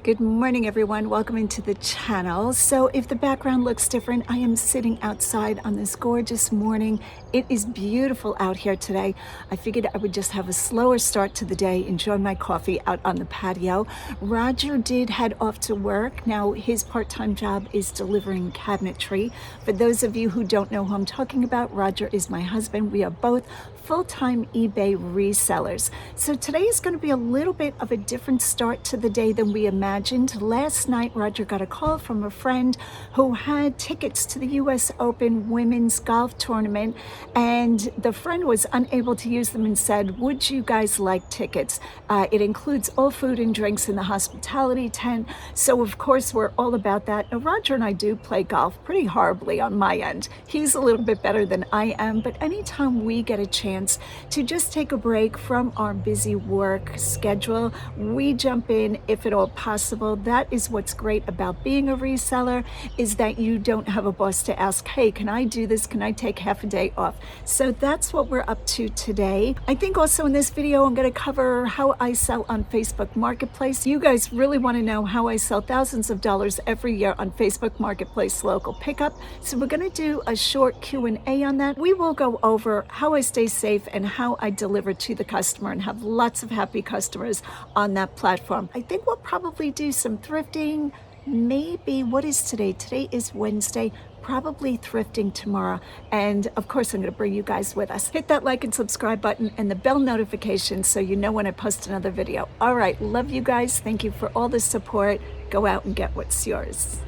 Good morning, everyone. Welcome into the channel. So if the background looks different, I am sitting outside on this gorgeous morning. It is beautiful out here today. I figured I would just have a slower start to the day, enjoy my coffee out on the patio. Roger did head off to work. Now, his part-time job is delivering cabinetry. For those of you who don't know who I'm talking about, Roger is my husband. We are both full-time eBay resellers. So today is going to be a little bit of a different start to the day than we imagined. Last night, Roger got a call from a friend who had tickets to the US Open Women's Golf Tournament, and the friend was unable to use them and said, would you guys like tickets? It includes all food and drinks in the hospitality tent. So of course, we're all about that. Now, Roger and I do play golf pretty horribly on my end. He's a little bit better than I am, but anytime we get a chance to just take a break from our busy work schedule, we jump in if at all possible. That is what's great about being a reseller, is that you don't have a boss to ask, hey, can I do this? Can I take half a day off? So that's what we're up to today. I think also in this video, I'm going to cover how I sell on Facebook Marketplace. You guys really want to know how I sell thousands of dollars every year on Facebook Marketplace local pickup. So we're going to do a short Q&A on that. We will go over how I stay safe and how I deliver to the customer and have lots of happy customers on that platform. I think we'll probably do some thrifting. Maybe, what is today? Today is Wednesday. Probably thrifting tomorrow. And of course, I'm going to bring you guys with us. Hit that like and subscribe button and the bell notification so you know when I post another video. All right, love you guys. Thank you for all the support. Go out and get what's yours.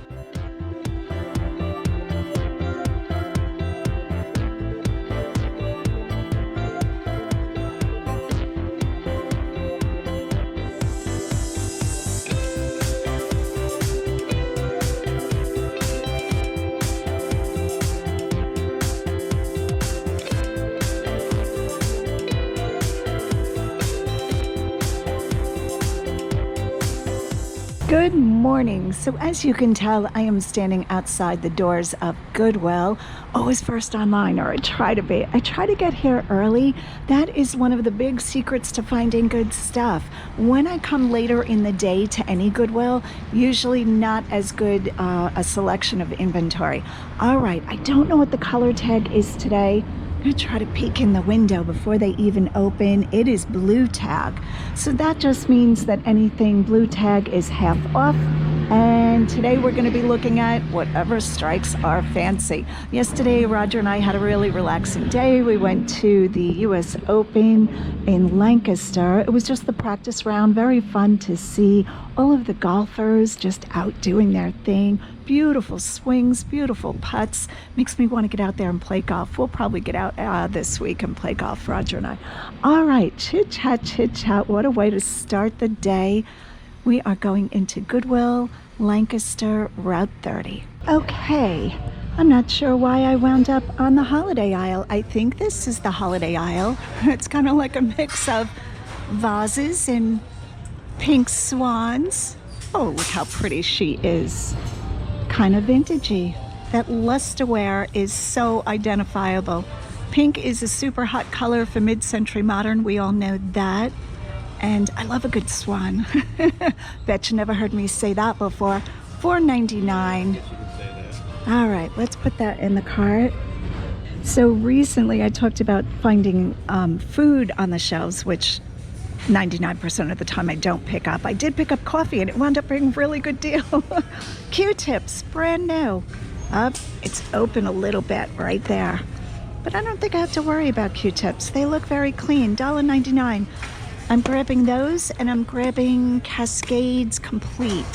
Good morning. So as you can tell, I am standing outside the doors of Goodwill, always first online, or I try to be. I try to get here early. That is one of the big secrets to finding good stuff. When I come later in the day to any Goodwill, usually not as good a selection of inventory. All right, I don't know what the color tag is today. I'm gonna try to peek in the window before they even open. It is blue tag. So that just means that anything blue tag is half off. And today we're gonna be looking at whatever strikes our fancy. Yesterday, Roger and I had a really relaxing day. We went to the US Open in Lancaster. It was just the practice round, very fun to see all of the golfers just out doing their thing. Beautiful swings, beautiful putts. Makes me want to get out there and play golf. We'll probably get out this week and play golf, Roger and I. All right, chit chat. What a way to start the day. We are going into Goodwill, Lancaster, Route 30. Okay, I'm not sure why I wound up on the holiday aisle. I think this is the holiday aisle. It's kind of like a mix of vases and pink swans. Oh, look how pretty she is. Kind of vintagey. That lusterware is so identifiable. Pink is a super hot color for mid-century modern. We all know that. And I love a good swan. Bet you never heard me say that before. $4.99. All right, let's put that in the cart. So recently I talked about finding food on the shelves, which 99% of the time I don't pick up. I did pick up coffee and it wound up being a really good deal. Q-tips, brand new. It's open a little bit right there. But I don't think I have to worry about Q-tips. They look very clean, $1.99. I'm grabbing those, and I'm grabbing Cascades Complete,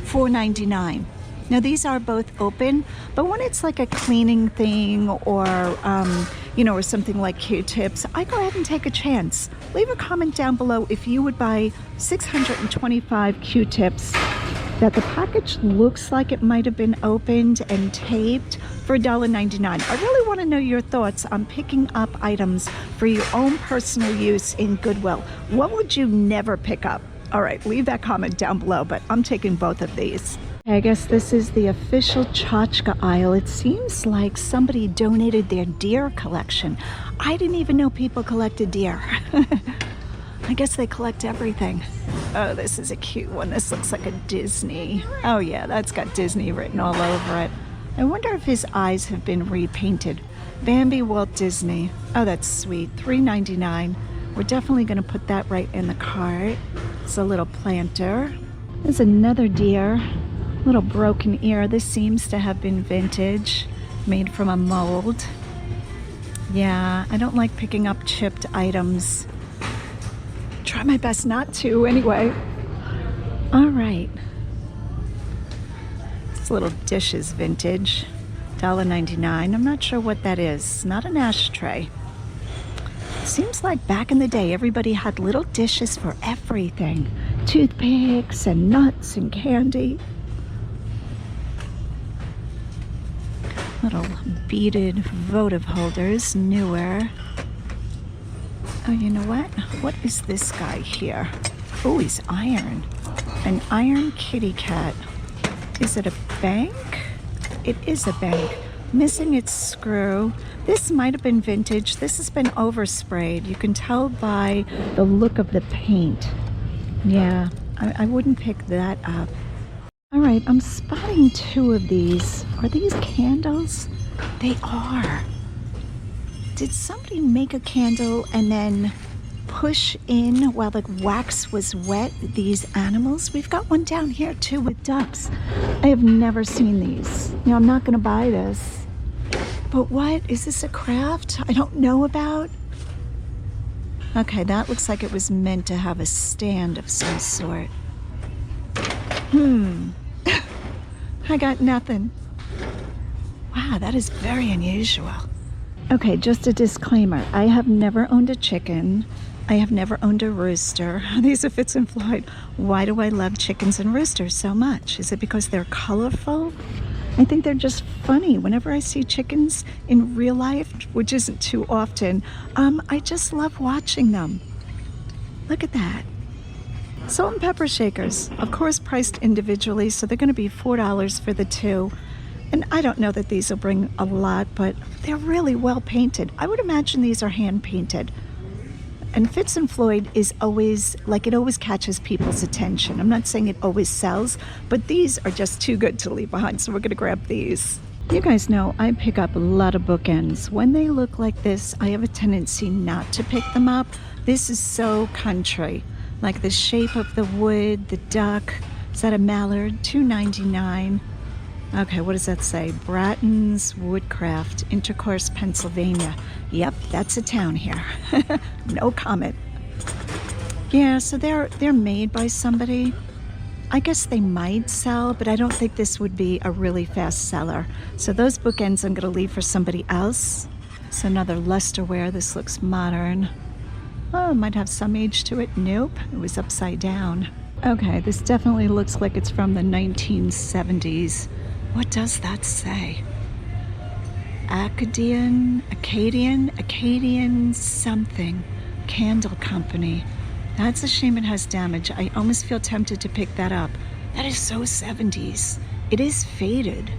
$4.99. Now these are both open, but when it's like a cleaning thing or or something like Q-tips, I go ahead and take a chance. Leave a comment down below if you would buy 625 Q-tips that the package looks like it might have been opened and taped for $1.99. I really want to know your thoughts on picking up items for your own personal use in Goodwill. What would you never pick up? All right, leave that comment down below, but I'm taking both of these. I guess this is the official tchotchke aisle. It seems like somebody donated their deer collection. I didn't even know people collected deer. I guess they collect everything. Oh, this is a cute one. This looks like a Disney. Oh yeah, that's got Disney written all over it. I wonder if his eyes have been repainted. Bambi Walt Disney. Oh, that's sweet. $3.99. We're definitely going to put that right in the cart. It's a little planter. There's another deer. Little broken ear. This seems to have been vintage, made from a mold. Yeah, I don't like picking up chipped items. Try my best not to, anyway. All right. This little dish is vintage. $1.99. I'm not sure what that is. Not an ashtray. Seems like back in the day, everybody had little dishes for everything. Toothpicks and nuts and candy. Little beaded votive holders, newer. Oh, you know what? What is this guy here? Oh, he's iron. An iron kitty cat. Is it a bank? It is a bank. Missing its screw. This might have been vintage. This has been oversprayed. You can tell by the look of the paint. Yeah, I wouldn't pick that up. All right, I'm spotting two of these. Are these candles? They are. Did somebody make a candle and then push in while the wax was wet these animals? We've got one down here too with ducks. I have never seen these. You know, I'm not gonna buy this. But what? Is this a craft I don't know about? Okay, that looks like it was meant to have a stand of some sort. I got nothing. Wow, that is very unusual. Okay, just a disclaimer. I have never owned a chicken. I have never owned a rooster. These are Fitz and Floyd. Why do I love chickens and roosters so much? Is it because they're colorful? I think they're just funny. Whenever I see chickens in real life, which isn't too often, I just love watching them. Look at that. Salt and pepper shakers, of course priced individually, so they're going to be $4 for the two. And I don't know that these will bring a lot, but they're really well painted. I would imagine these are hand painted. And Fitz and Floyd is always, like, it always catches people's attention. I'm not saying it always sells, but these are just too good to leave behind, so we're going to grab these. You guys know I pick up a lot of bookends. When they look like this, I have a tendency not to pick them up. This is so country. Like the shape of the wood, the duck. Is that a mallard? $2.99. Okay, what does that say? Bratton's Woodcraft, Intercourse, Pennsylvania. Yep, that's a town here. No comment. Yeah, so they're made by somebody. I guess they might sell, but I don't think this would be a really fast seller. So those bookends I'm going to leave for somebody else. It's another lusterware. This looks modern. Oh, it might have some age to it. Nope, it was upside down. Okay, this definitely looks like it's from the 1970s. What does that say? Acadian something. Candle company. That's a shame it has damage. I almost feel tempted to pick that up. That is so 70s. It is faded.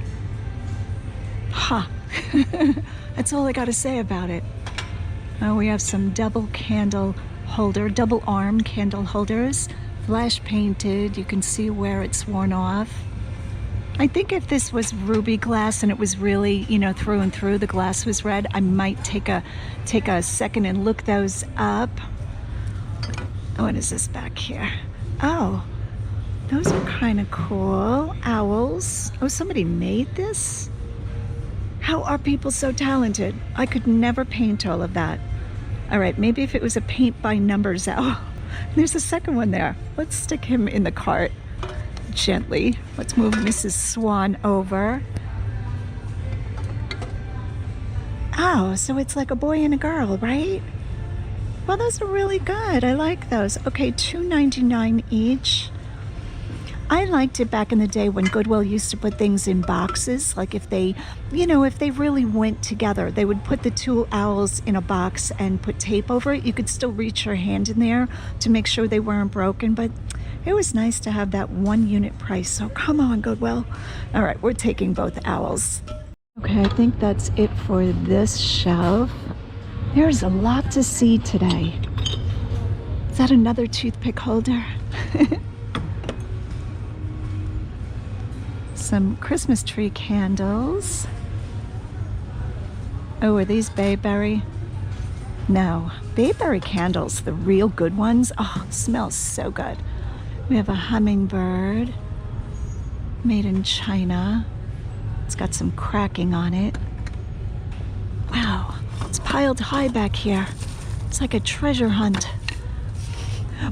Ha! That's all I gotta say about it. Oh, we have some double arm candle holders. Flash painted. You can see where it's worn off. I think if this was ruby glass and it was really, you know, through and through, the glass was red, I might take a second and look those up. What is this back here? Oh, those are kind of cool. Owls. Oh, somebody made this? How are people so talented? I could never paint all of that. All right, maybe if it was a paint by numbers owl. There's a second one there. Let's stick him in the cart. Gently. Let's move Mrs. Swan over. Oh, so it's like a boy and a girl, right? Well, those are really good. I like those. Okay, $2.99 each. I liked it back in the day when Goodwill used to put things in boxes. Like if they, you know, if they really went together, they would put the two owls in a box and put tape over it. You could still reach your hand in there to make sure they weren't broken, but it was nice to have that 1 unit price. So come on, Goodwill. All right, we're taking both owls. Okay, I think that's it for this shelf. There's a lot to see today. Is that another toothpick holder? Some Christmas tree candles. Oh, are these bayberry? No, bayberry candles, the real good ones. Oh, smells so good. We have a hummingbird made in China. It's got some cracking on it. Wow, it's piled high back here. It's like a treasure hunt.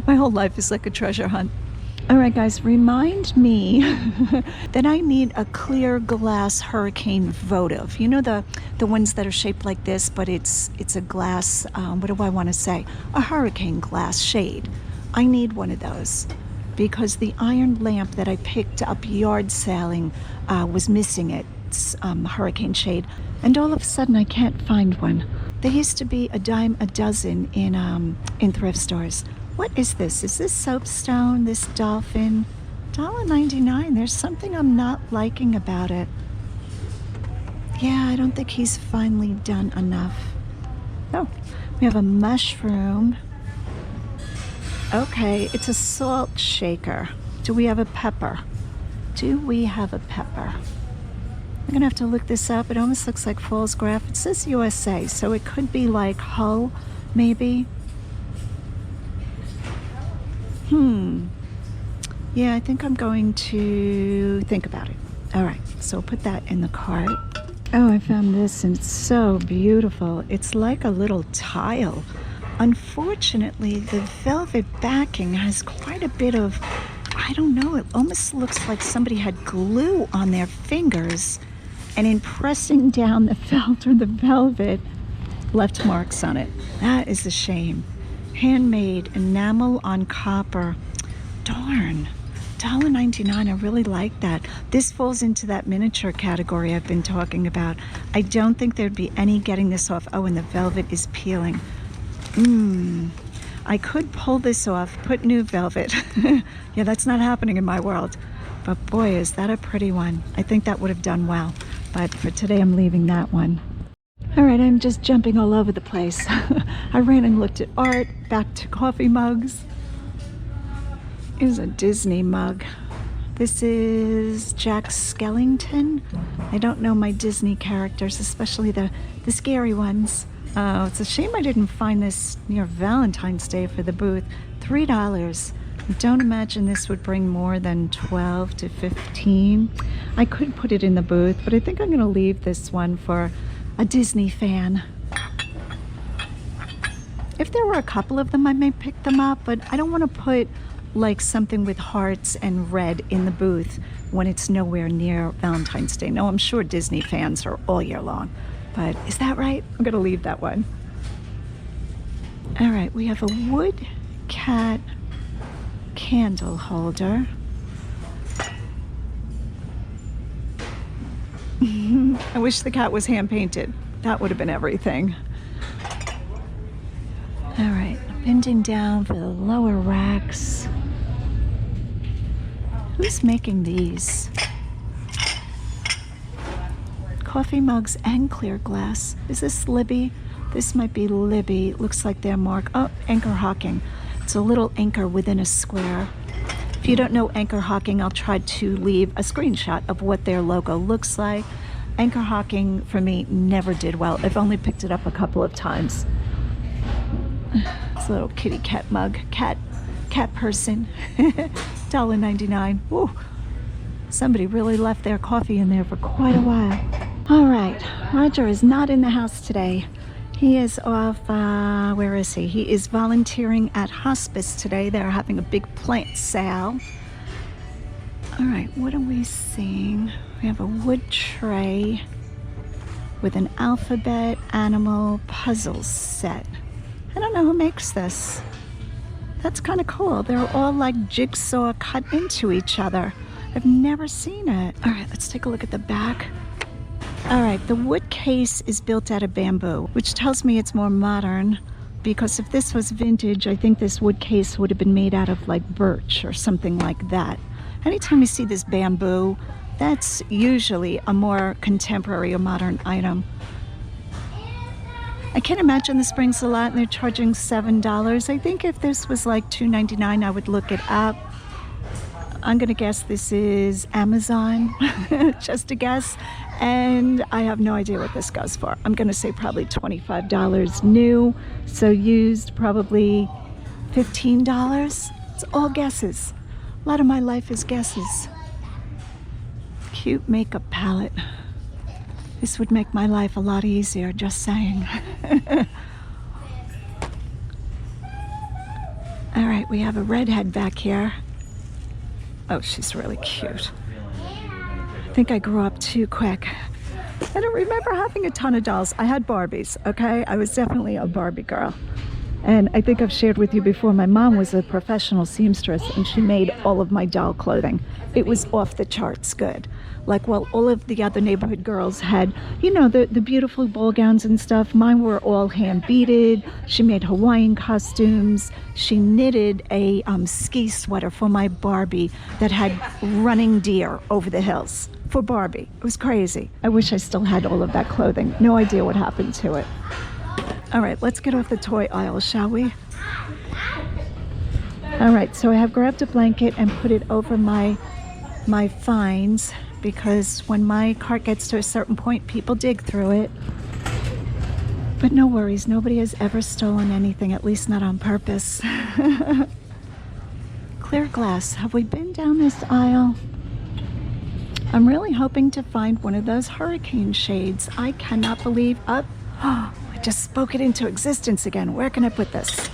My whole life is like a treasure hunt. All right, guys, remind me that I need a clear glass hurricane votive. You know the ones that are shaped like this, but it's a glass, what do I want to say? A hurricane glass shade. I need one of those because the iron lamp that I picked up yard sailing was missing its hurricane shade. And all of a sudden I can't find one. They used to be a dime a dozen in thrift stores. What is this? Is this soapstone, this dolphin? $1.99. There's something I'm not liking about it. Yeah, I don't think he's finally done enough. Oh, we have a mushroom. Okay, it's a salt shaker. Do we have a pepper? Do we have a pepper? I'm gonna have to look this up. It almost looks like Falls Graph. It says USA, so it could be like Hull, maybe. Yeah, I think I'm going to think about it. All right, so I'll put that in the cart. Oh, I found this and it's so beautiful. It's like a little tile. Unfortunately, the velvet backing has quite a bit of, I don't know, it almost looks like somebody had glue on their fingers and in pressing down the felt or the velvet, left marks on it. That is a shame. Handmade enamel on copper. Darn, $1.99. I really like that. This falls into that miniature category I've been talking about. I don't think there'd be any getting this off. Oh, and the velvet is peeling. I could pull this off, put new velvet. Yeah, that's not happening in my world. But boy, is that a pretty one. I think that would have done well. But for today, I'm leaving that one. All right, I'm just jumping all over the place. I ran and looked at art, back to coffee mugs. Here's a Disney mug. This is Jack Skellington. I don't know my Disney characters, especially the scary ones. Oh, it's a shame I didn't find this near Valentine's Day for the booth. $3. I don't imagine this would bring more than 12 to 15. I could put it in the booth, but I think I'm gonna leave this one for a Disney fan. If there were a couple of them, I may pick them up, but I don't want to put like something with hearts and red in the booth when it's nowhere near Valentine's Day. No, I'm sure Disney fans are all year long, but is that right? I'm gonna leave that one. All right, we have a wood cat candle holder. I wish the cat was hand painted. That would have been everything. All right, bending down for the lower racks. Who's making these? Coffee mugs and clear glass. Is this Libby? This might be Libby. Looks like they're marked. Oh, Anchor Hawking. It's a little anchor within a square. If you don't know Anchor Hawking, I'll try to leave a screenshot of what their logo looks like. Anchor Hawking, for me, never did well. I've only picked it up a couple of times. It's a little kitty cat mug. Cat person. $1.99. Ooh, somebody really left their coffee in there for quite a while. All right, Roger is not in the house today. He is off, where is he? He is volunteering at hospice today. They're having a big plant sale. All right, what are we seeing? We have a wood tray with an alphabet animal puzzle set. I don't know who makes this. That's kind of cool. They're all like jigsaw cut into each other. I've never seen it. All right, let's take a look at the back. All right, the wood case is built out of bamboo, which tells me it's more modern, because if this was vintage, I think this wood case would have been made out of like birch or something like that. Anytime you see this bamboo, that's usually a more contemporary or modern item. I can't imagine the Springs a lot, and they're charging $7. I think if this was like $2.99, I would look it up. I'm gonna guess this is Amazon, just a guess, and I have no idea what this goes for. I'm gonna say probably $25 new, so used probably $15. It's all guesses. A lot of my life is guesses. Cute makeup palette. This would make my life a lot easier, just saying. All right, we have a redhead back here. Oh, she's really cute. I think I grew up too quick. I don't remember having a ton of dolls. I had Barbies, okay? I was definitely a Barbie girl. And I think I've shared with you before, my mom was a professional seamstress and she made all of my doll clothing. It was off the charts good. Like, well, all of the other neighborhood girls had, you know, the beautiful ball gowns and stuff. Mine were all hand beaded. She made Hawaiian costumes. She knitted a ski sweater for my Barbie that had running deer over the hills for Barbie. It was crazy. I wish I still had all of that clothing. No idea what happened to it. All right, let's get off the toy aisle, shall we? All right, so I have grabbed a blanket and put it over my finds, because when my cart gets to a certain point, people dig through it. But no worries, nobody has ever stolen anything, at least not on purpose. Clear glass. Have we been down this aisle? I'm really hoping to find one of those hurricane shades. I cannot believe up. Oh, I just spoke it into existence again. Where can I put this?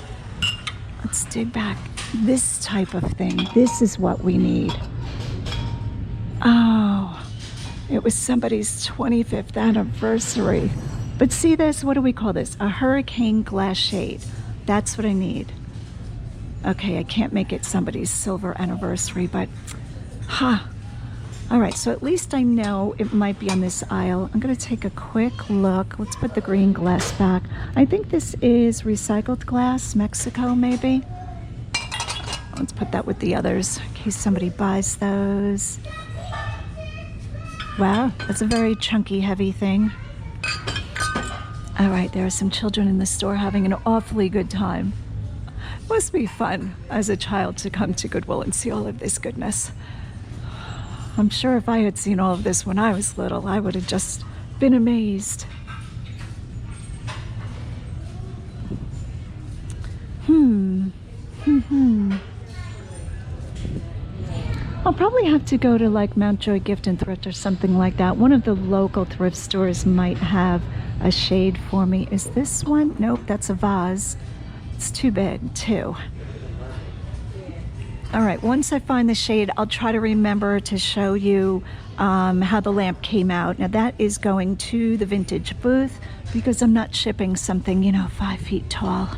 Let's dig back. This type of thing. This is what we need. Oh, it was somebody's 25th anniversary. But see this? What do we call this? A hurricane glass shade. That's what I need. Okay, I can't make it somebody's silver anniversary, but all right, so at least I know it might be on this aisle. I'm gonna take a quick look. Let's put the green glass back. I think this is recycled glass, Mexico maybe. Let's put that with the others in case somebody buys those. Wow, that's a very chunky, heavy thing. All right, there are some children in the store having an awfully good time. Must be fun as a child to come to Goodwill and see all of this goodness. I'm sure if I had seen all of this when I was little, I would have just been amazed. I'll probably have to go to like Mountjoy Gift and Thrift or something like that. One of the local thrift stores might have a shade for me. Is this one? Nope, that's a vase. It's too big, too. All right, once I find the shade, I'll try to remember to show you how the lamp came out. Now that is going to the vintage booth because I'm not shipping something, you know, 5 feet tall.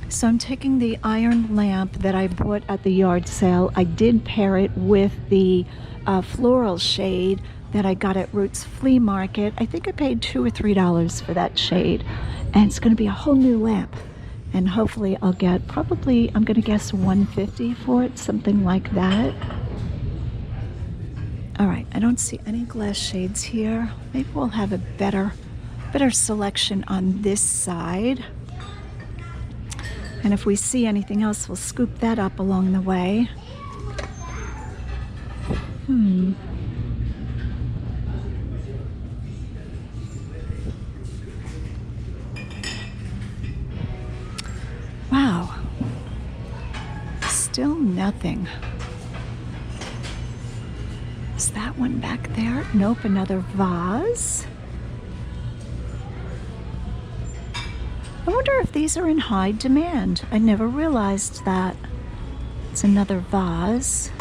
So I'm taking the iron lamp that I bought at the yard sale. I did pair it with the floral shade that I got at Roots Flea Market. I think I paid $2 or $3 for that shade. And it's gonna be a whole new lamp. And hopefully I'll get probably, I'm gonna guess $150 for it, something like that. All right, I don't see any glass shades here. Maybe we'll have a better selection on this side. And if we see anything else, we'll scoop that up along the way. Wow. Still nothing. Is that one back there? Nope, another vase. I wonder if these are in high demand. I never realized that. It's another vase.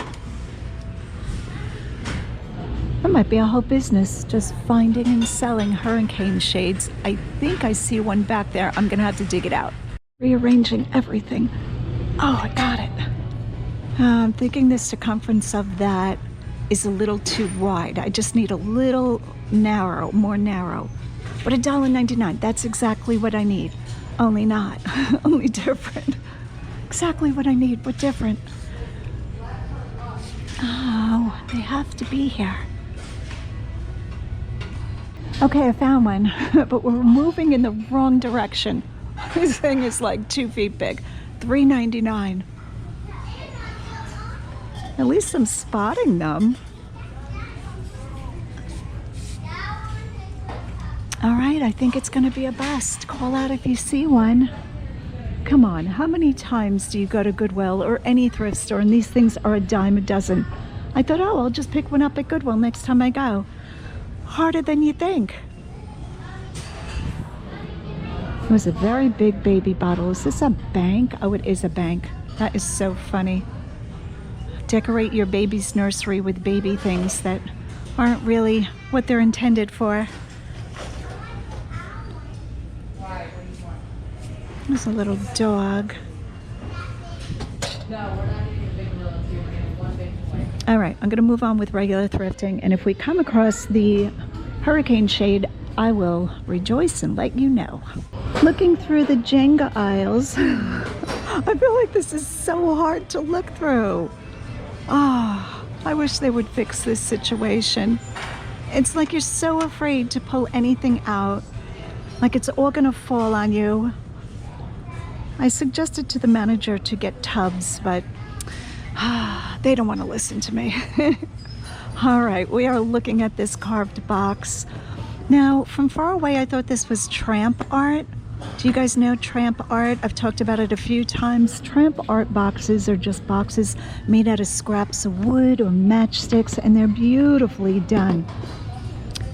That might be a whole business, just finding and selling hurricane shades. I think I see one back there. I'm gonna have to dig it out. Rearranging everything. Oh, I got it. I'm thinking the circumference of that is a little too wide. I just need a little narrow, more narrow. But $1.99, that's exactly what I need. Only not, only different. Exactly what I need, but different. Oh, they have to be here. Okay, I found one, but we're moving in the wrong direction. This thing is like 2 feet big. $3.99. At least I'm spotting them. All right, I think it's gonna be a bust. Call out if you see one. Come on, how many times do you go to Goodwill or any thrift store and these things are a dime a dozen? I thought, oh, I'll just pick one up at Goodwill next time I go. Harder than you think. It was a very big baby bottle. Is this a bank? Oh, it is a bank. That is so funny. Decorate your baby's nursery with baby things that aren't really what they're intended for. There's a little dog. All right, I'm gonna move on with regular thrifting, and if we come across the hurricane shade, I will rejoice and let you know. Looking through the Jenga aisles, I feel like this is so hard to look through. Oh, I wish they would fix this situation. It's like you're so afraid to pull anything out, like it's all gonna fall on you. I suggested to the manager to get tubs, but they don't want to listen to me. All right, we are looking at this carved box. Now, from far away, I thought this was tramp art. Do you guys know tramp art? I've talked about it a few times. Tramp art boxes are just boxes made out of scraps of wood or matchsticks, and they're beautifully done.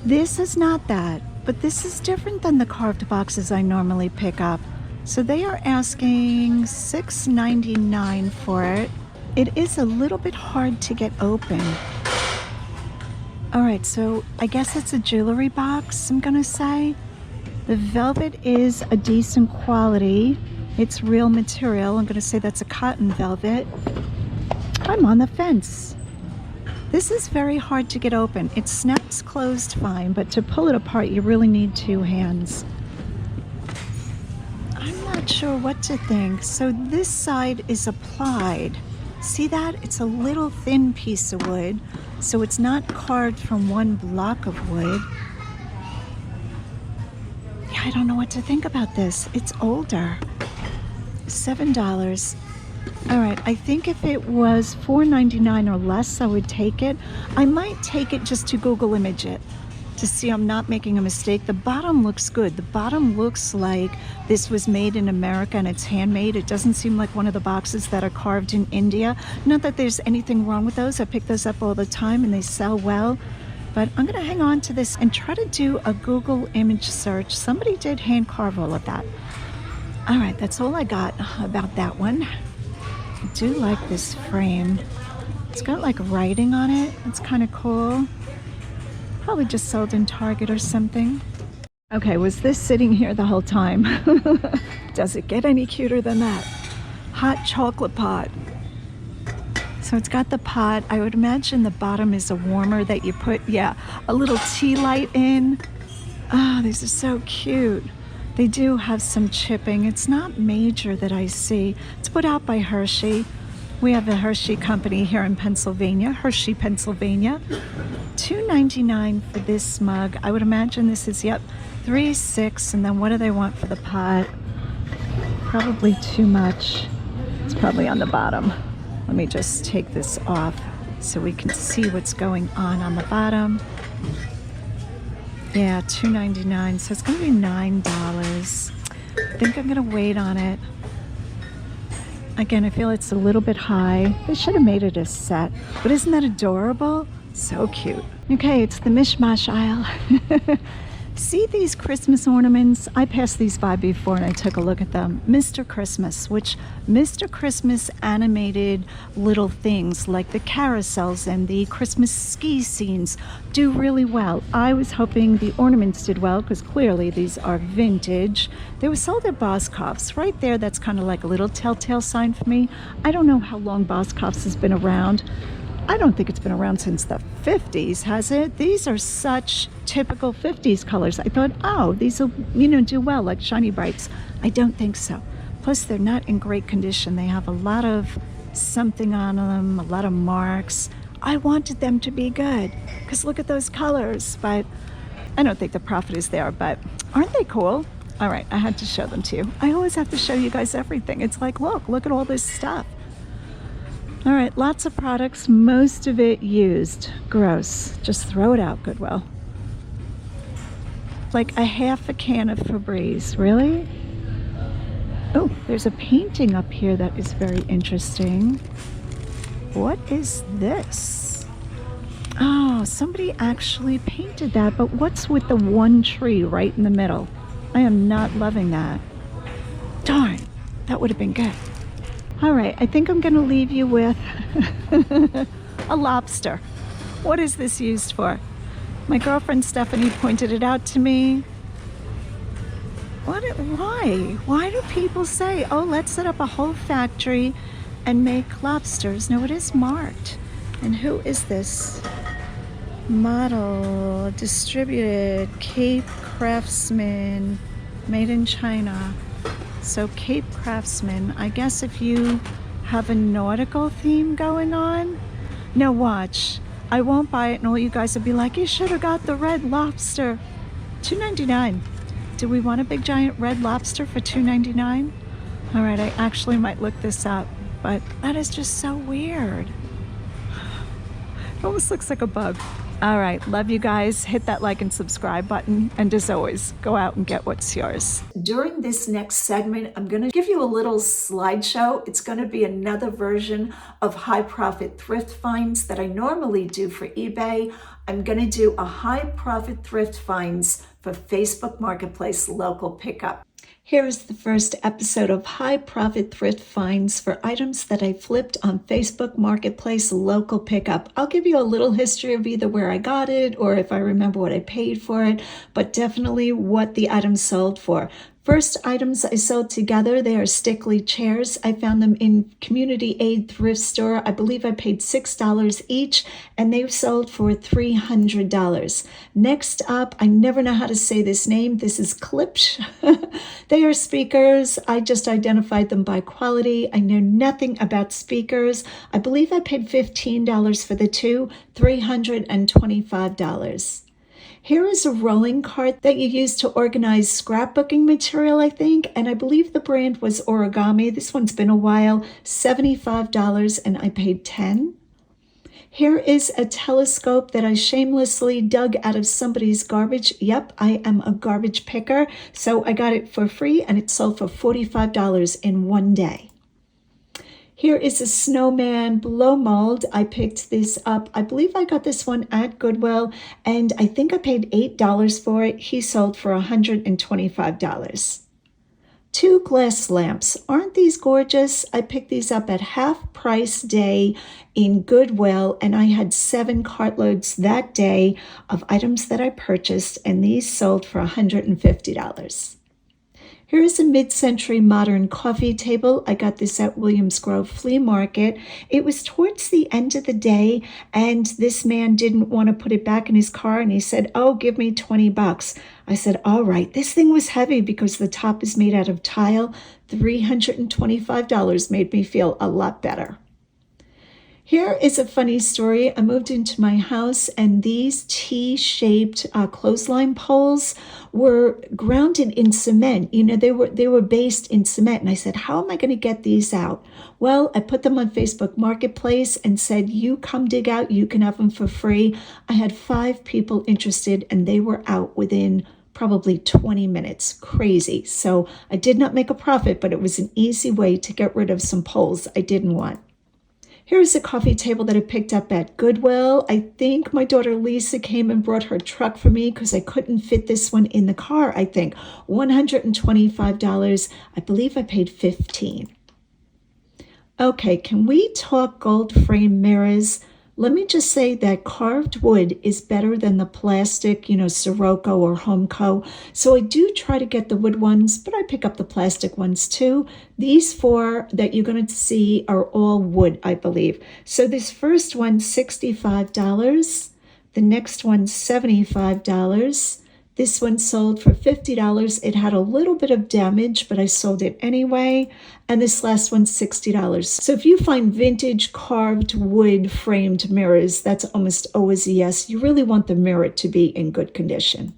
This is not that, but this is different than the carved boxes I normally pick up. So they are asking $6.99 for it. It is a little bit hard to get open. All right, so I guess it's a jewelry box, I'm gonna say. The velvet is a decent quality. It's real material. I'm gonna say that's a cotton velvet. I'm on the fence. This is very hard to get open. It snaps closed fine, but to pull it apart, you really need 2 hands. Not sure what to think. So this side is applied. See that? It's a little thin piece of wood, so it's not carved from one block of wood. Yeah, I don't know what to think about this. It's older. $7. All right, I think if it was $4.99 or less, I would take it. I might take it just to Google image it to see I'm not making a mistake. The bottom looks good. The bottom looks like this was made in America and it's handmade. It doesn't seem like one of the boxes that are carved in India. Not that there's anything wrong with those. I pick those up all the time and they sell well. But I'm gonna hang on to this and try to do a Google image search. Somebody did hand carve all of that. All right, that's all I got about that one. I do like this frame. It's got like writing on it. It's kind of cool. Probably just sold in Target or something. Okay, was this sitting here the whole time? Does it get any cuter than that? Hot chocolate pot. So it's got the pot. I would imagine the bottom is a warmer that you put, yeah, a little tea light in. Oh, these are so cute. They do have some chipping. It's not major that I see. It's put out by Hershey. We have a Hershey company here in Pennsylvania, Hershey, Pennsylvania. $2.99 for this mug. I would imagine this is, yep, $3.06. And then what do they want for the pot? Probably too much. It's probably on the bottom. Let me just take this off so we can see what's going on the bottom. Yeah, $2.99. So it's going to be $9. I think I'm going to wait on it. Again, I feel it's a little bit high. They should have made it a set, but isn't that adorable? So cute. Okay, it's the mishmash aisle. See these Christmas ornaments? I passed these by before and I took a look at them. Mr. Christmas, which Mr. Christmas animated little things like the carousels and the Christmas ski scenes do really well. I was hoping the ornaments did well because clearly these are vintage. They were sold at Boscov's. Right there, that's kind of like a little telltale sign for me. I don't know how long Boscov's has been around. I don't think it's been around since the 50s, has it? These are such typical 50s colors. I thought, oh, these will, do well, like shiny brights. I don't think so. Plus, they're not in great condition. They have a lot of something on them, a lot of marks. I wanted them to be good, because look at those colors, but I don't think the profit is there, but aren't they cool? All right, I had to show them to you. I always have to show you guys everything. It's like, look at all this stuff. All right, lots of products, most of it used. Gross. Just throw it out, Goodwill. Like a half a can of Febreze. Really? Oh, there's a painting up here that is very interesting. What is this? Oh, somebody actually painted that, but what's with the one tree right in the middle? I am not loving that. Darn, that would have been good. All right, I think I'm gonna leave you with a lobster. What is this used for? My girlfriend Stephanie pointed it out to me. Why? Why do people say, oh, let's set up a whole factory and make lobsters? No, it is marked. And who is this? Model, distributed, Cape Craftsman, made in China. So Cape Craftsman, I guess if you have a nautical theme going on. No, watch. I won't buy it and all you guys will be like, you should have got the red lobster. $2.99. Do we want a big giant red lobster for $2.99? All right, I actually might look this up, but that is just so weird. It almost looks like a bug. All right, love you guys. Hit that like and subscribe button. And as always, go out and get what's yours. During this next segment, I'm going to give you a little slideshow. It's going to be another version of high profit thrift finds that I normally do for eBay. I'm going to do a high profit thrift finds for Facebook Marketplace local pickup. Here is the first episode of High Profit Thrift Finds for items that I flipped on Facebook Marketplace local pickup. I'll give you a little history of either where I got it or if I remember what I paid for it, but definitely what the items sold for. First items I sold together, they are Stickley chairs. I found them in Community Aid Thrift Store. I believe I paid $6 each, and they've sold for $300. Next up, I never know how to say this name. This is Klipsch. They are speakers. I just identified them by quality. I know nothing about speakers. I believe I paid $15 for the two, $325. Here is a rolling cart that you use to organize scrapbooking material, I think, and I believe the brand was Origami. This one's been a while, $75, and I paid $10. Here is a telescope that I shamelessly dug out of somebody's garbage. Yep, I am a garbage picker, so I got it for free, and it sold for $45 in one day. Here is a snowman blow mold. I picked this up. I believe I got this one at Goodwill, and I think I paid $8 for it. He sold for $125. Two glass lamps. Aren't these gorgeous? I picked these up at half price day in Goodwill, and I had 7 cartloads that day of items that I purchased, and these sold for $150. Here is a mid-century modern coffee table. I got this at Williams Grove Flea Market. It was towards the end of the day, and this man didn't want to put it back in his car, and he said, oh, give me $20. I said, all right. This thing was heavy because the top is made out of tile. $325 made me feel a lot better. Here is a funny story. I moved into my house and these T-shaped clothesline poles were grounded in cement. You know, they were based in cement. And I said, how am I going to get these out? Well, I put them on Facebook Marketplace and said, you come dig out, you can have them for free. I had 5 people interested and they were out within probably 20 minutes. Crazy. So I did not make a profit, but it was an easy way to get rid of some poles I didn't want. Here's a coffee table that I picked up at Goodwill. I think my daughter Lisa came and brought her truck for me because I couldn't fit this one in the car, I think. $125. I believe I paid $15. Okay, can we talk gold frame mirrors? Let me just say that carved wood is better than the plastic, you know, Sirocco or Homeco. So I do try to get the wood ones, but I pick up the plastic ones too. These 4 that you're going to see are all wood, I believe. So this first one, $65. The next one, $75. This one sold for $50. It had a little bit of damage, but I sold it anyway. And this last one, $60. So if you find vintage carved wood framed mirrors, that's almost always a yes. You really want the mirror to be in good condition.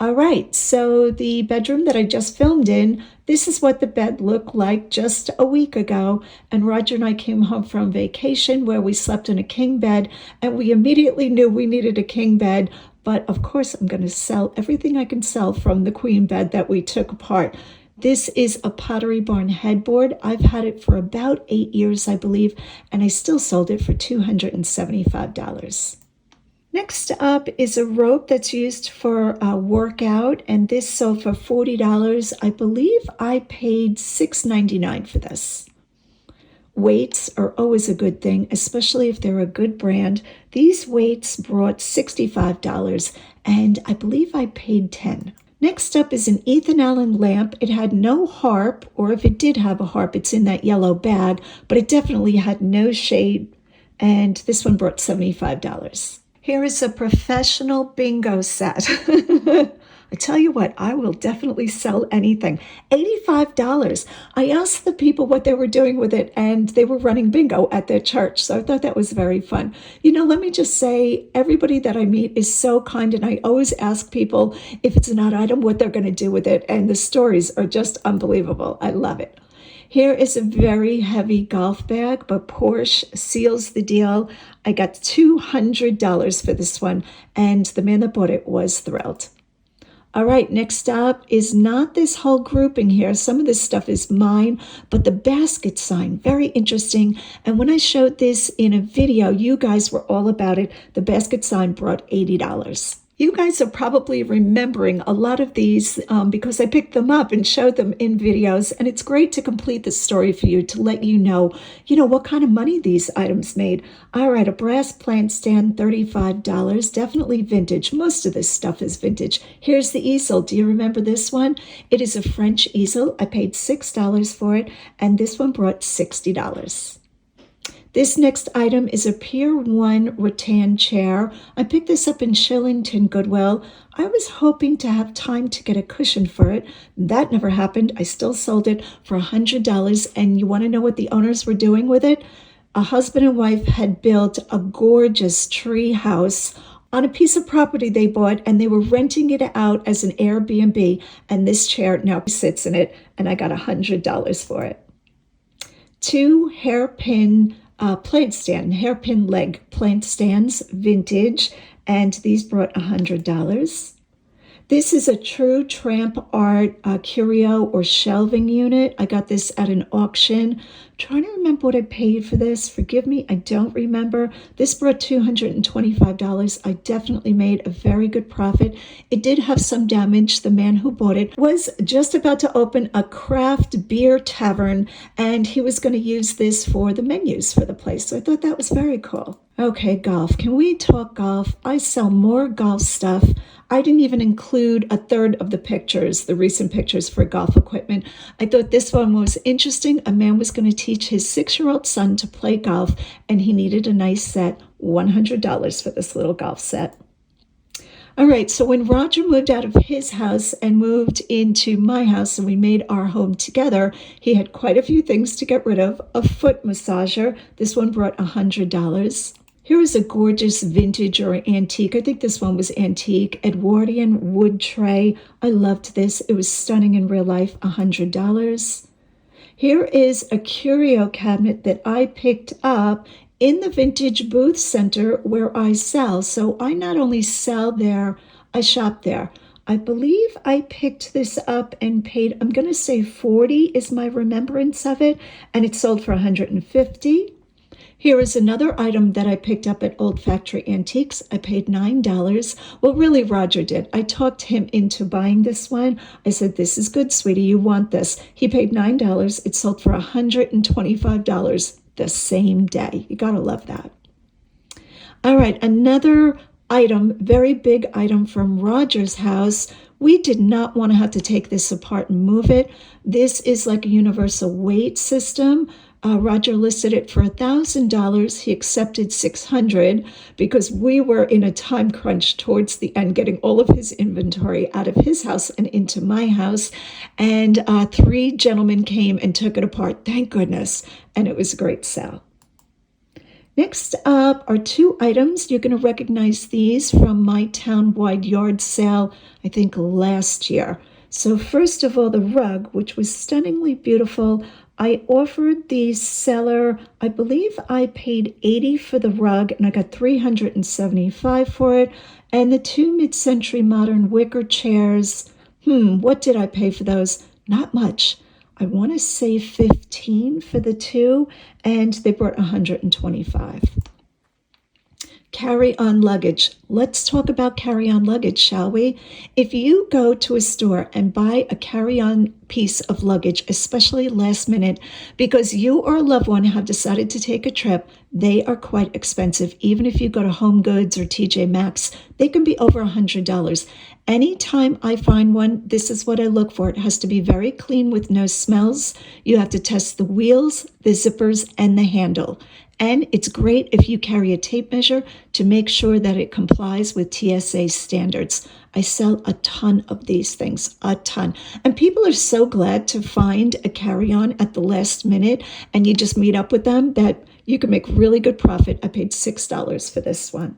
All right, so the bedroom that I just filmed in, this is what the bed looked like just a week ago. And Roger and I came home from vacation where we slept in a king bed, and we immediately knew we needed a king bed. But of course, I'm going to sell everything I can sell from the queen bed that we took apart. This is a Pottery Barn headboard. I've had it for about 8 years, I believe, and I still sold it for $275. Next up is a rope that's used for a workout, and this sold for $40. I believe I paid $6.99 for this. Weights are always a good thing, especially if they're a good brand. These weights brought $65, and I believe I paid $10. Next up is an Ethan Allen lamp. It had no harp, or if it did have a harp, it's in that yellow bag, but it definitely had no shade, and this one brought $75. Here is a professional bingo set. I tell you what, I will definitely sell anything. $85. I asked the people what they were doing with it, and they were running bingo at their church. So I thought that was very fun. You know, let me just say, everybody that I meet is so kind, and I always ask people if it's an odd item, what they're going to do with it. And the stories are just unbelievable. I love it. Here is a very heavy golf bag, but Porsche seals the deal. I got $200 for this one, and the man that bought it was thrilled. All right, next up is not this whole grouping here. Some of this stuff is mine, but the basket sign, very interesting. And when I showed this in a video, you guys were all about it. The basket sign brought $80. You guys are probably remembering a lot of these because I picked them up and showed them in videos, and it's great to complete the story for you to let you know what kind of money these items made. All right, a brass plant stand, $35, definitely vintage. Most of this stuff is vintage. Here's the easel. Do you remember this one? It is a French easel. I paid $6 for it, and this one brought $60. This next item is a Pier 1 rattan chair. I picked this up in Shillington, Goodwill. I was hoping to have time to get a cushion for it. That never happened. I still sold it for $100. And you want to know what the owners were doing with it? A husband and wife had built a gorgeous tree house on a piece of property they bought, and they were renting it out as an Airbnb. And this chair now sits in it, and I got $100 for it. 2 hairpin plant stand, hairpin leg plant stands, vintage, and these brought $100. This is a true tramp art curio or shelving unit. I got this at an auction. Trying to remember what I paid for this. Forgive me, I don't remember. This brought $225. I definitely made a very good profit. It did have some damage. The man who bought it was just about to open a craft beer tavern, and he was going to use this for the menus for the place. So I thought that was very cool. Okay, golf. Can we talk golf? I sell more golf stuff. I didn't even include a third of the pictures, the recent pictures for golf equipment. I thought this one was interesting. A man was going to teach his 6-year-old son to play golf, and he needed a nice set. $100 for this little golf set. All right, so when Roger moved out of his house and moved into my house and we made our home together, he had quite a few things to get rid of. A foot massager. This one brought $100. Here is a gorgeous vintage or antique. I think this one was antique. Edwardian wood tray. I loved this. It was stunning in real life. $100. Here is a curio cabinet that I picked up in the Vintage Booth Center where I sell. So I not only sell there, I shop there. I believe I picked this up and paid, I'm going to say $40 is my remembrance of it, and it sold for $150. Here is another item that I picked up at Old Factory Antiques. I paid $9. Well, really, Roger did. I talked him into buying this one. I said, this is good, sweetie. You want this. He paid $9. It sold for $125 the same day. You got to love that. All right, another item, very big item from Roger's house. We did not want to have to take this apart and move it. This is like a universal weight system. Roger listed it for $1,000. He accepted $600 because we were in a time crunch towards the end, getting all of his inventory out of his house and into my house. And 3 gentlemen came and took it apart. Thank goodness. And it was a great sale. Next up are two items. You're going to recognize these from my town-wide yard sale, I think last year. So first of all, the rug, which was stunningly beautiful. I offered the seller, I believe I paid $80 for the rug, and I got $375 for it. And the two mid-century modern wicker chairs, what did I pay for those? Not much. I want to say $15 for the two, and they brought $125. Carry-on luggage. Let's talk about carry-on luggage, shall we? If you go to a store and buy a carry-on piece of luggage, especially last minute, because you or a loved one have decided to take a trip, they are quite expensive. Even if you go to Home Goods or TJ Maxx, they can be over $100. Anytime I find one, this is what I look for. It has to be very clean with no smells. You have to test the wheels, the zippers, and the handle. And it's great if you carry a tape measure to make sure that it complies with TSA standards. I sell a ton of these things, a ton. And people are so glad to find a carry-on at the last minute, and you just meet up with them, that you can make really good profit. I paid $6 for this one.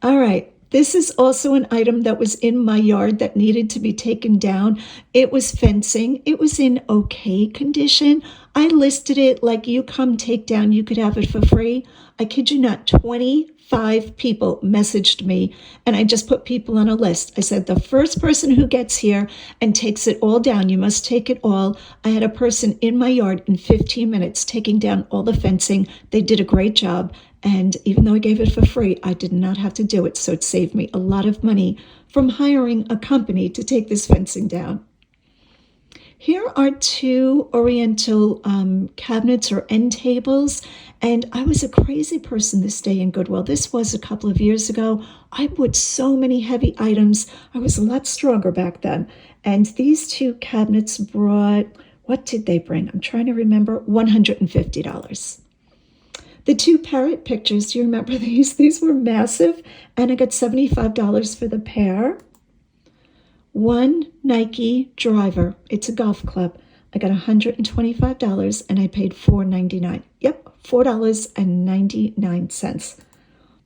All right. This is also an item that was in my yard that needed to be taken down. It was fencing. It was in okay condition. I listed it like, you come take down, you could have it for free. I kid you not, 25 people messaged me, and I just put people on a list. I said, the first person who gets here and takes it all down, you must take it all. I had a person in my yard in 15 minutes taking down all the fencing. They did a great job. And even though I gave it for free, I did not have to do it. So it saved me a lot of money from hiring a company to take this fencing down. Here are two Oriental cabinets or end tables. And I was a crazy person this day in Goodwill. This was a couple of years ago. I bought so many heavy items. I was a lot stronger back then. And these two cabinets brought, what did they bring? I'm trying to remember, $150. The two parrot pictures, do you remember these? These were massive, and I got $75 for the pair. One Nike driver. It's a golf club. I got $125, and I paid $4.99. Yep, $4.99.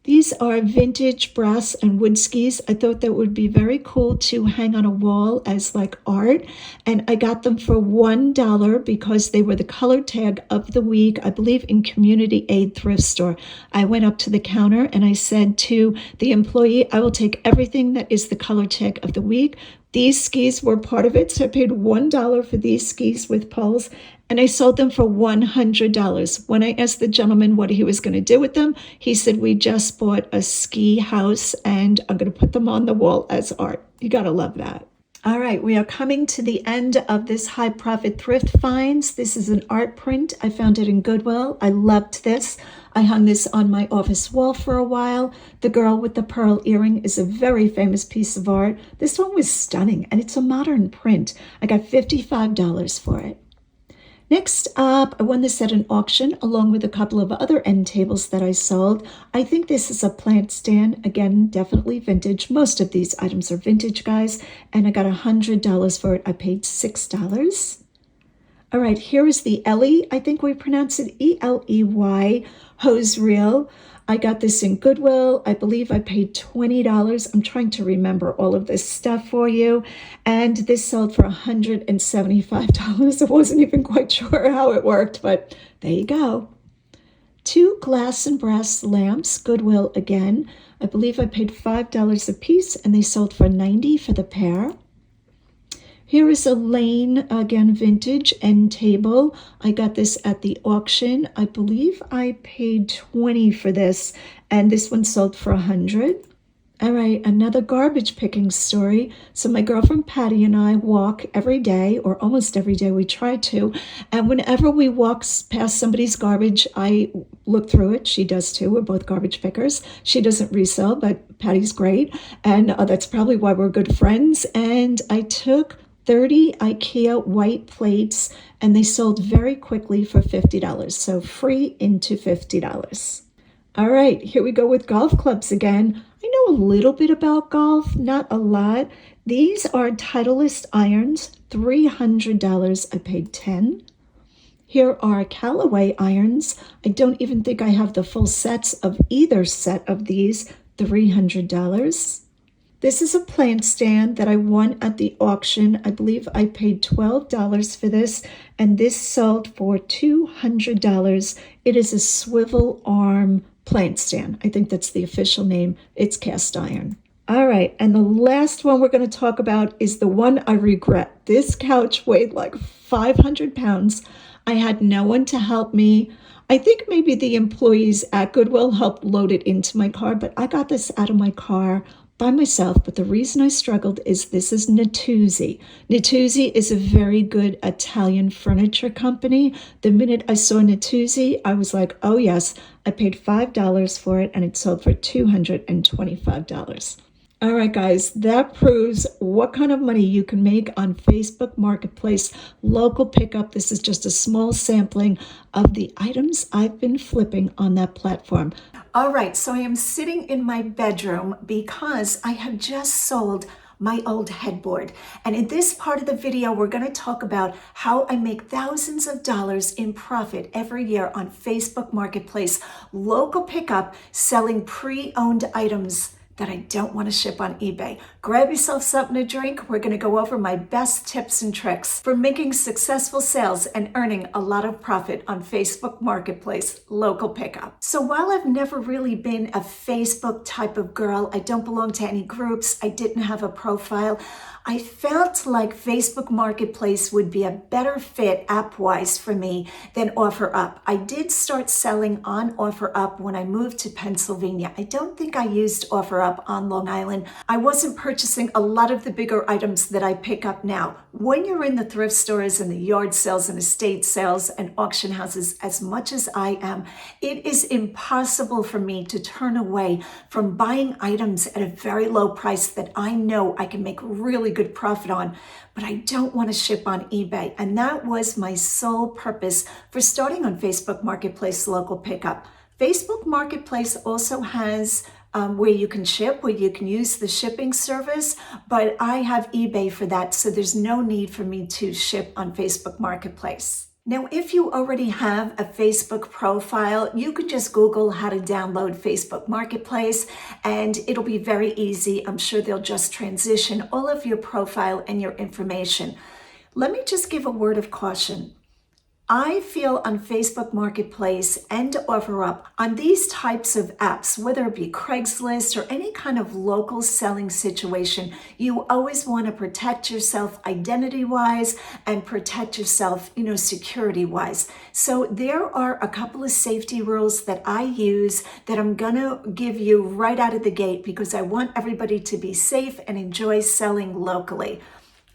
These are vintage brass and wood skis. I thought that would be very cool to hang on a wall as like art. And I got them for $1 because they were the color tag of the week, I believe in Community Aid Thrift Store. I went up to the counter and I said to the employee, I will take everything that is the color tag of the week. These skis were part of it, so I paid $1 for these skis with poles, and I sold them for $100. When I asked the gentleman what he was going to do with them, he said, we just bought a ski house, and I'm going to put them on the wall as art. You got to love that. All right, we are coming to the end of this high profit thrift finds. This is an art print. I found it in Goodwill. I loved this. I hung this on my office wall for a while. The girl with the pearl earring is a very famous piece of art. This one was stunning, and it's a modern print. I got $55 for it. Next up, I won this at an auction along with a couple of other end tables that I sold. I think this is a plant stand. Again, definitely vintage. Most of these items are vintage, guys. And I got $100 for it. I paid $6. All right, here is the Ellie. I think we pronounce it E-L-E-Y hose reel. I got this in Goodwill. I believe I paid $20. I'm trying to remember all of this stuff for you. And this sold for $175. I wasn't even quite sure how it worked, but there you go. Two glass and brass lamps, Goodwill again. I believe I paid $5 a piece, and they sold for $90 for the pair. Here is a Lane, again, vintage end table. I got this at the auction. I believe I paid $20 for this, and this one sold for $100. All right, another garbage picking story. So my girlfriend Patty and I walk every day, or almost every day we try to, and whenever we walk past somebody's garbage, I look through it. She does too. We're both garbage pickers. She doesn't resell, but Patty's great, and that's probably why we're good friends. And I took 30 IKEA white plates, and they sold very quickly for $50. So free into $50. All right, here we go with golf clubs again. I know a little bit about golf, not a lot. These are Titleist irons, $300. I paid $10. Here are Callaway irons. I don't even think I have the full sets of either set of these, $300. This is a plant stand that I won at the auction. I believe I paid $12 for this, and this sold for $200. It is a swivel arm plant stand. I think that's the official name. It's cast iron. All right, and the last one we're going to talk about is the one I regret. This couch weighed like 500 pounds. I had no one to help me. I think maybe the employees at Goodwill helped load it into my car, but I got this out of my car by myself. But the reason I struggled is this is Natuzzi. Natuzzi is a very good Italian furniture company. The minute I saw Natuzzi, I was like, oh yes. I paid $5 for it, and it sold for $225. All right, guys, that proves what kind of money you can make on Facebook Marketplace local pickup. This is just a small sampling of the items I've been flipping on that platform. All right, so I am sitting in my bedroom because I have just sold my old headboard. And in this part of the video, we're going to talk about how I make thousands of dollars in profit every year on Facebook Marketplace local pickup, selling pre-owned items that I don't want to ship on eBay. Grab yourself something to drink. We're going to go over my best tips and tricks for making successful sales and earning a lot of profit on Facebook Marketplace local pickup. So while I've never really been a Facebook type of girl, I don't belong to any groups, I didn't have a profile, I felt like Facebook Marketplace would be a better fit app-wise for me than OfferUp. I did start selling on OfferUp when I moved to Pennsylvania. I don't think I used OfferUp on Long Island. I wasn't purchasing a lot of the bigger items that I pick up now. When you're in the thrift stores and the yard sales and estate sales and auction houses, as much as I am, it is impossible for me to turn away from buying items at a very low price that I know I can make really good profit on, but I don't want to ship on eBay. And that was my sole purpose for starting on Facebook Marketplace local pickup. Facebook Marketplace also has where you can ship, where you can use the shipping service, but I have eBay for that, so there's no need for me to ship on Facebook Marketplace. Now, if you already have a Facebook profile, you could just Google how to download Facebook Marketplace, and it'll be very easy. I'm sure they'll just transition all of your profile and your information. Let me just give a word of caution. I feel on Facebook Marketplace and OfferUp, on these types of apps, whether it be Craigslist or any kind of local selling situation, you always want to protect yourself identity-wise and protect yourself, security-wise. So there are a couple of safety rules that I use that I'm going to give you right out of the gate because I want everybody to be safe and enjoy selling locally.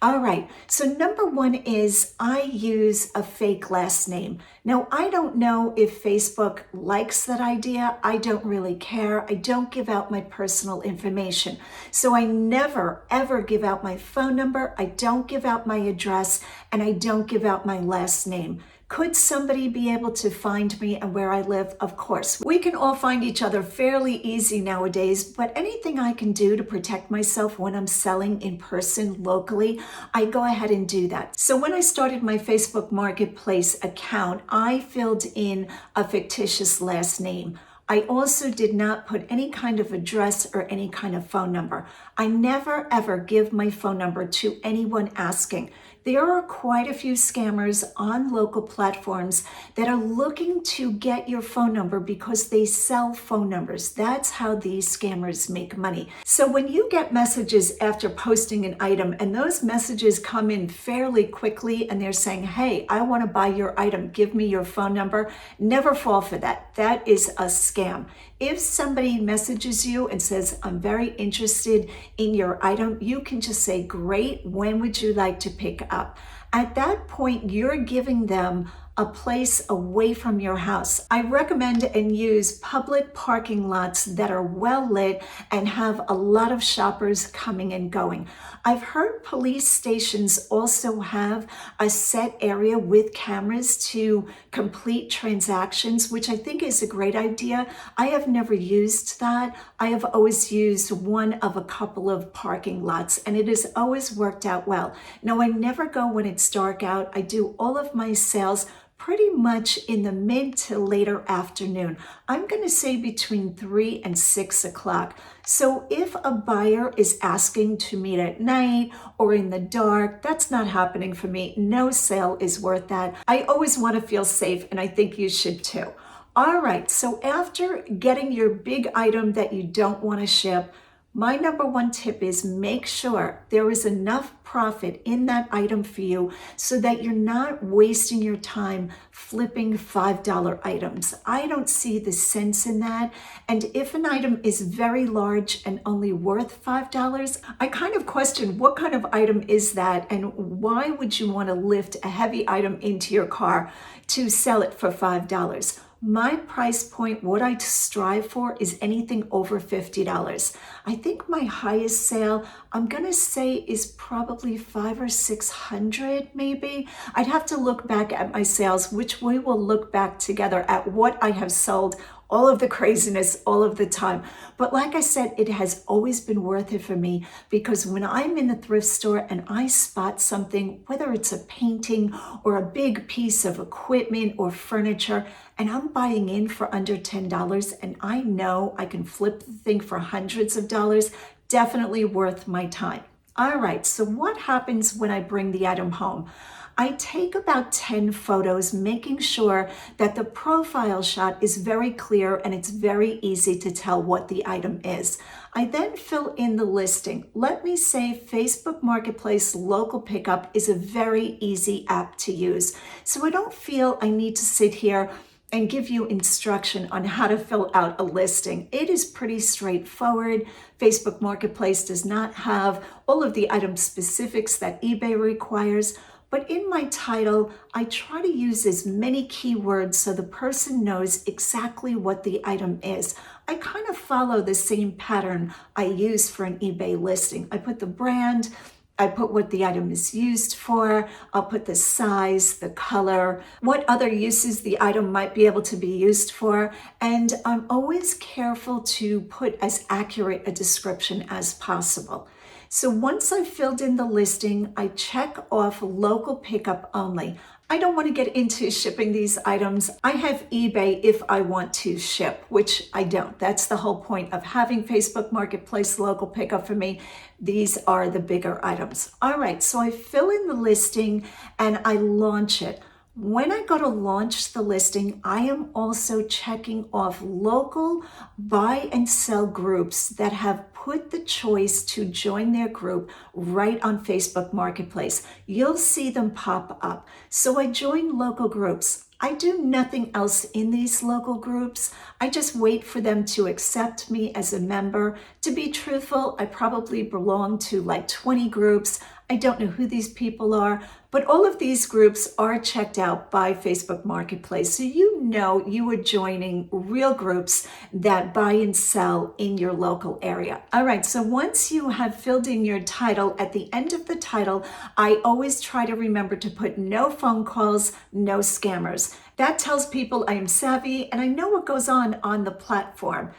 All right, so number one is I use a fake last name. Now, I don't know if Facebook likes that idea. I don't really care. I don't give out my personal information. So I never, ever give out my phone number. I don't give out my address, and I don't give out my last name. Could somebody be able to find me and where I live? Of course. We can all find each other fairly easy nowadays, but anything I can do to protect myself when I'm selling in person locally, I go ahead and do that. So when I started my Facebook Marketplace account, I filled in a fictitious last name. I also did not put any kind of address or any kind of phone number. I never ever give my phone number to anyone asking. There are quite a few scammers on local platforms that are looking to get your phone number because they sell phone numbers. That's how these scammers make money. So when you get messages after posting an item and those messages come in fairly quickly and they're saying, hey, I want to buy your item, give me your phone number, never fall for that. That is a scam. If somebody messages you and says, I'm very interested in your item, you can just say, great, when would you like to pick up? At that point, you're giving them a place away from your house. I recommend and use public parking lots that are well lit and have a lot of shoppers coming and going. I've heard police stations also have a set area with cameras to complete transactions, which I think is a great idea. I have never used that. I have always used one of a couple of parking lots, and it has always worked out well. Now, I never go when it's dark out. I do all of my sales pretty much in the mid to later afternoon. I'm going to say between 3 and 6 o'clock. So if a buyer is asking to meet at night or in the dark, that's not happening for me. No sale is worth that. I always want to feel safe, and I think you should too. All right, so after getting your big item that you don't want to ship, my number one tip is make sure there is enough profit in that item for you so that you're not wasting your time flipping $5 items. I don't see the sense in that. And if an item is very large and only worth $5, I kind of question what kind of item is that and why would you want to lift a heavy item into your car to sell it for $5? My price point, what I strive for, is anything over $50. I think my highest sale, I'm gonna say, is probably $500 or $600 maybe. I'd have to look back at my sales, which we will look back together at what I have sold, all of the craziness all of the time. But like I said, it has always been worth it for me, because when I'm in the thrift store and I spot something, whether it's a painting or a big piece of equipment or furniture, and I'm buying in for under $10 and I know I can flip the thing for hundreds of dollars, definitely worth my time. All right, so what happens when I bring the item home? I take about 10 photos, making sure that the profile shot is very clear and it's very easy to tell what the item is. I then fill in the listing. Let me say Facebook Marketplace Local Pickup is a very easy app to use. So I don't feel I need to sit here and give you instruction on how to fill out a listing. It is pretty straightforward. Facebook Marketplace does not have all of the item specifics that eBay requires. But in my title, I try to use as many keywords so the person knows exactly what the item is. I kind of follow the same pattern I use for an eBay listing. I put the brand, I put what the item is used for, I'll put the size, the color, what other uses the item might be able to be used for, and I'm always careful to put as accurate a description as possible. So once I've filled in the listing, I check off local pickup only. I don't want to get into shipping these items. I have eBay if I want to ship, which I don't. That's the whole point of having Facebook Marketplace Local Pickup for me. These are the bigger items. All right, so I fill in the listing and I launch it. When I go to launch the listing, I am also checking off local buy and sell groups that have put the choice to join their group right on Facebook Marketplace. You'll see them pop up. So I join local groups. I do nothing else in these local groups. I just wait for them to accept me as a member. To be truthful, I probably belong to like 20 groups. I don't know who these people are, but all of these groups are checked out by Facebook Marketplace. So you know you are joining real groups that buy and sell in your local area. All right, so once you have filled in your title, at the end of the title, I always try to remember to put no phone calls, no scammers. That tells people I am savvy and I know what goes on the platform.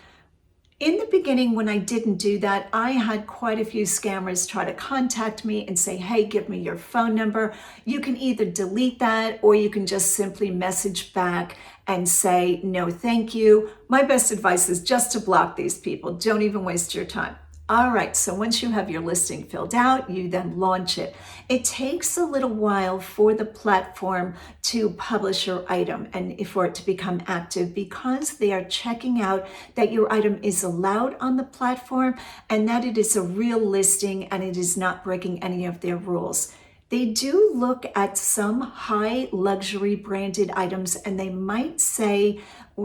In the beginning, when I didn't do that, I had quite a few scammers try to contact me and say, hey, give me your phone number. You can either delete that or you can just simply message back and say, no, thank you. My best advice is just to block these people. Don't even waste your time. All right, so once you have your listing filled out, you then launch it. It takes a little while for the platform to publish your item and for it to become active, because they are checking out that your item is allowed on the platform and that it is a real listing and it is not breaking any of their rules. They do look at some high luxury branded items and they might say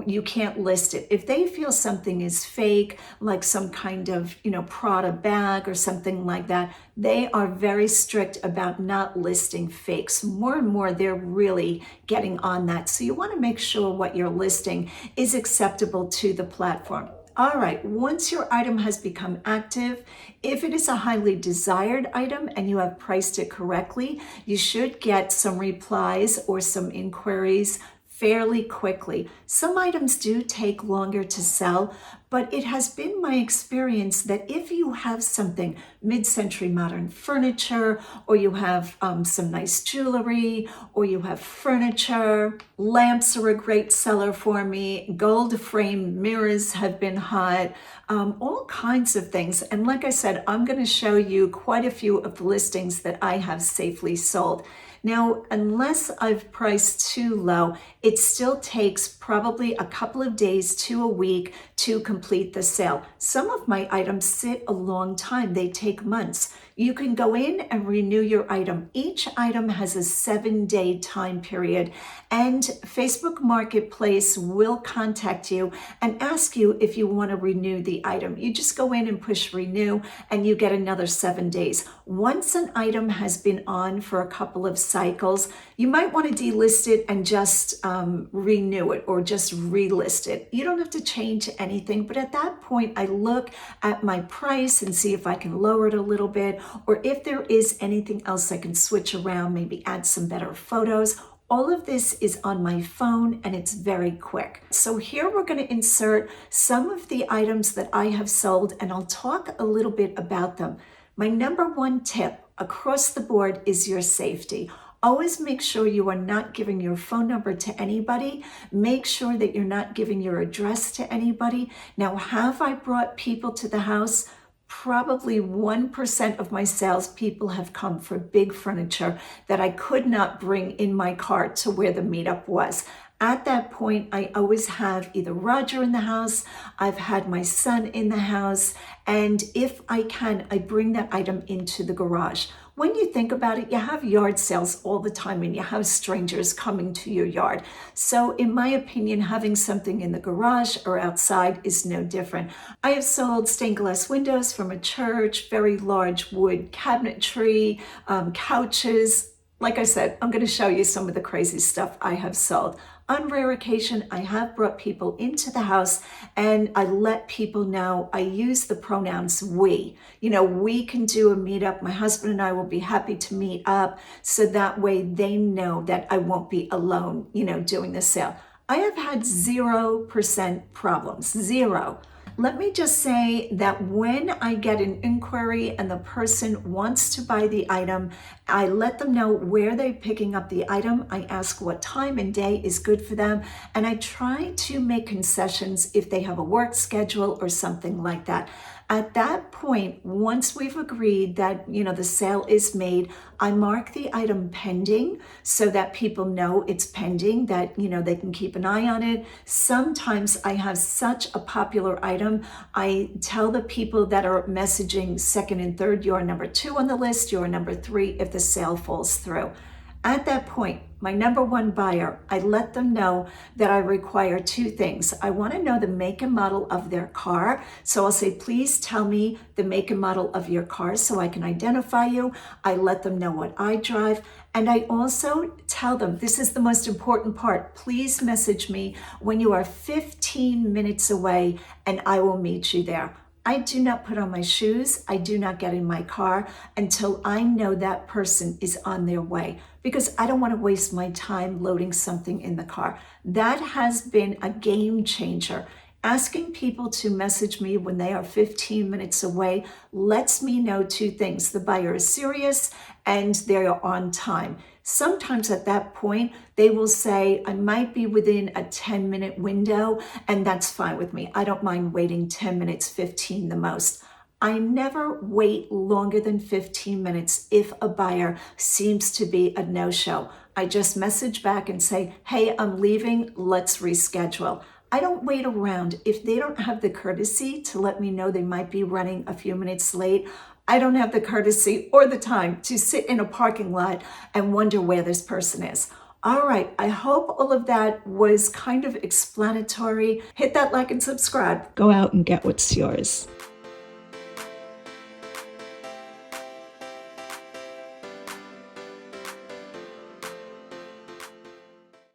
you can't list it. If they feel something is fake, like some kind of, Prada bag or something like that, they are very strict about not listing fakes. More and more, they're really getting on that. So you want to make sure what you're listing is acceptable to the platform. All right, once your item has become active, if it is a highly desired item and you have priced it correctly, you should get some replies or some inquiries fairly quickly. Some items do take longer to sell, but it has been my experience that if you have something mid-century modern furniture, or you have some nice jewelry, or you have furniture, lamps are a great seller for me. Gold frame mirrors have been hot, all kinds of things. And like I said, I'm going to show you quite a few of the listings that I have safely sold. Now, unless I've priced too low, it still takes probably a couple of days to a week to complete the sale. Some of my items sit a long time. They take months. You can go in and renew your item. Each item has a 7-day time period, and Facebook Marketplace will contact you and ask you if you want to renew the item. You just go in and push renew, and you get another 7 days. Once an item has been on for a couple of cycles, you might want to delist it and just renew it, or just relist it. You don't have to change anything, but at that point, I look at my price and see if I can lower it a little bit, or if there is anything else I can switch around, maybe add some better photos. All of this is on my phone, and it's very quick. So here we're going to insert some of the items that I have sold, and I'll talk a little bit about them. My number one tip across the board is your safety. Always make sure you are not giving your phone number to anybody. Make sure that you're not giving your address to anybody. Now, have I brought people to the house? Probably 1% of my salespeople have come for big furniture that I could not bring in my car to where the meetup was. At that point, I always have either Roger in the house, I've had my son in the house, and if I can, I bring that item into the garage. When you think about it, you have yard sales all the time, and you have strangers coming to your yard. So in my opinion, having something in the garage or outside is no different. I have sold stained glass windows from a church, very large wood cabinetry, couches. Like I said, I'm going to show you some of the crazy stuff I have sold. On rare occasion, I have brought people into the house, and I let people know I use the pronouns we. We can do a meetup. My husband and I will be happy to meet up, so that way they know that I won't be alone, doing the sale. I have had 0% problems, zero. Let me just say that when I get an inquiry and the person wants to buy the item, I let them know where they're picking up the item. I ask what time and day is good for them, and I try to make concessions if they have a work schedule or something like that. At that point, once we've agreed that, the sale is made, I mark the item pending so that people know it's pending, that, they can keep an eye on it. Sometimes I have such a popular item, I tell the people that are messaging second and third, you're number 2 on the list, you're number 3 if the sale falls through. At that point, my number one buyer, I let them know that I require 2 things. I want to know the make and model of their car. So I'll say, please tell me the make and model of your car so I can identify you. I let them know what I drive. And I also tell them, this is the most important part, please message me when you are 15 minutes away and I will meet you there. I do not put on my shoes. I do not get in my car until I know that person is on their way, because I don't want to waste my time loading something in the car. That has been a game changer. Asking people to message me when they are 15 minutes away lets me know 2 things. The buyer is serious and they're on time. Sometimes at that point, they will say, I might be within a 10-minute window, and that's fine with me. I don't mind waiting 10 minutes, 15 the most. I never wait longer than 15 minutes if a buyer seems to be a no-show. I just message back and say, hey, I'm leaving, let's reschedule. I don't wait around. If they don't have the courtesy to let me know they might be running a few minutes late, I don't have the courtesy or the time to sit in a parking lot and wonder where this person is. All right, I hope all of that was kind of explanatory. Hit that like and subscribe. Go out and get what's yours.